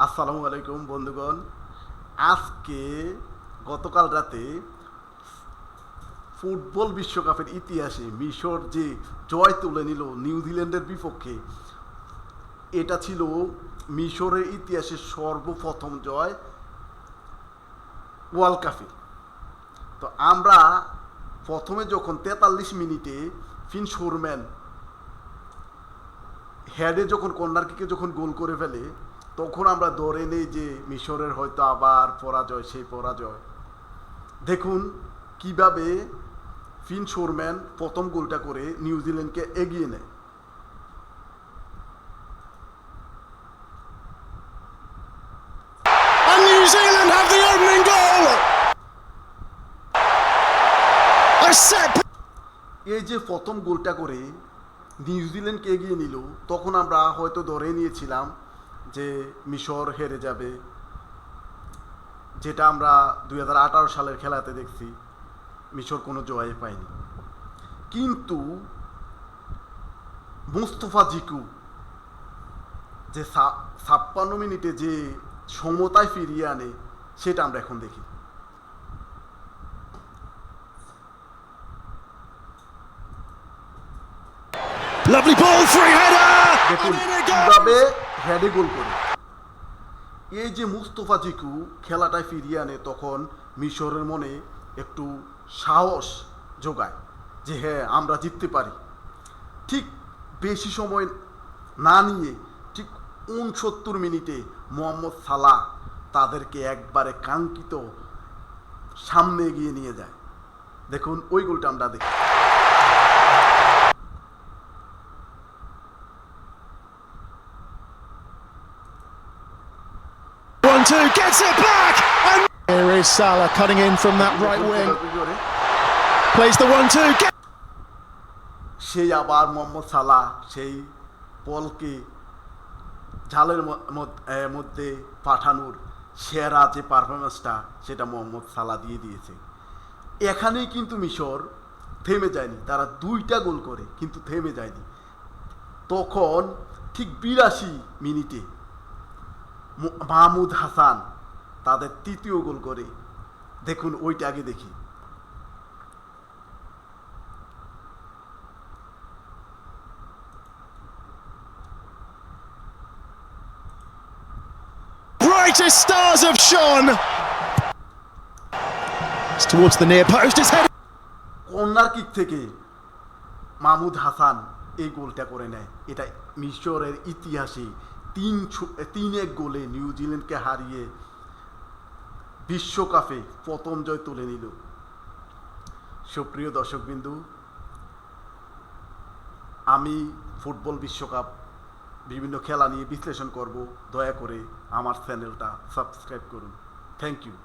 আসসালামু আলাইকুম বন্ধুগণ। আজকে গতকাল রাতে ফুটবল বিশ্বকাপের ইতিহাসে মিশর যে জয় তুলে নিল নিউজিল্যান্ডের বিপক্ষে, এটা ছিল মিশরের ইতিহাসে সর্বপ্রথম জয় ওয়ার্ল্ড কাপে। তো আমরা প্রথমে যখন 43 মিনিটে ফিন শোরম্যান হেডে যখন কর্নার কিকে যখন গোল করে ফেলে, তখন আমরা ধরে নেই যে মিশরের হয়তো আবার পরাজয়, সেই পরাজয়। দেখুন কিভাবে ফিন শোরম্যান প্রথম গোলটা করে নিউজিল্যান্ডকে এগিয়ে নেয়। And New Zealand have the opening goal! A set. এই যে প্রথম গোলটা করে নিউজিল্যান্ডকে এগিয়ে নিল, তখন আমরা হয়তো ধরে নিয়েছিলাম যে মিশর হেরে যাবে, যেটা আমরা 2018 সালের খেলাতে দেখছি মিশর কোনো জয় পায়নি। কিন্তু মুস্তফা জিকু যে 56 মিনিটে যে সমতায় ফিরিয়ে আনে, সেটা আমরা এখন দেখি। Lovely ball, free header! দেখুন And in it কিভাবে goes! হেডে গোল করে। এই যে মুস্তফা জিকু খেলাটায় ফিরিয়ে আনে, তখন মিশরের মনে একটু সাহস যোগায় যে হ্যাঁ, আমরা জিততে পারি। ঠিক বেশি সময় না নিয়ে ঠিক 69 মিনিটে মোহাম্মদ সালাহ তাদেরকে একবারে কাঙ্ক্ষিত সামনে এগিয়ে নিয়ে যায়। দেখুন ওই গোলটা আমরা দেখি। One-two, gets it back! And here is Salah cutting in from that right wing. Plays the 1-2. সেই আবার মোহাম্মদ সালাহ সেই বলকে জালের মধ্যে পাঠানোর সেরা যে পারফরমেন্সটা, সেটা মোহাম্মদ সালাহ দিয়ে দিয়েছে। এখানেই কিন্তু মিশর থেমে যায়নি, তারা 2টা গোল করে কিন্তু থেমে যায়নি। তখন ঠিক 82 মিনিটে মাহমুদ হাসান তাদের 3য় গোল করে। দেখুন ওইটা আগে দেখি। Brightest stars have shone. It's towards the near post. It's headed. Corner kick থেকে মাহমুদ হাসান এই গোলটা করে নেয়। এটা মিশরের ইতিহাসে 3-1 গোলে নিউজিল্যান্ডকে হারিয়ে বিশ্বকাপে প্রথম জয় তুলে নিল। সুপ্রিয় দর্শকবিন্দু, আমি ফুটবল বিশ্বকাপ বিভিন্ন খেলা নিয়ে বিশ্লেষণ করব। দয়া করে আমার চ্যানেলটা সাবস্ক্রাইব করুন। Thank you.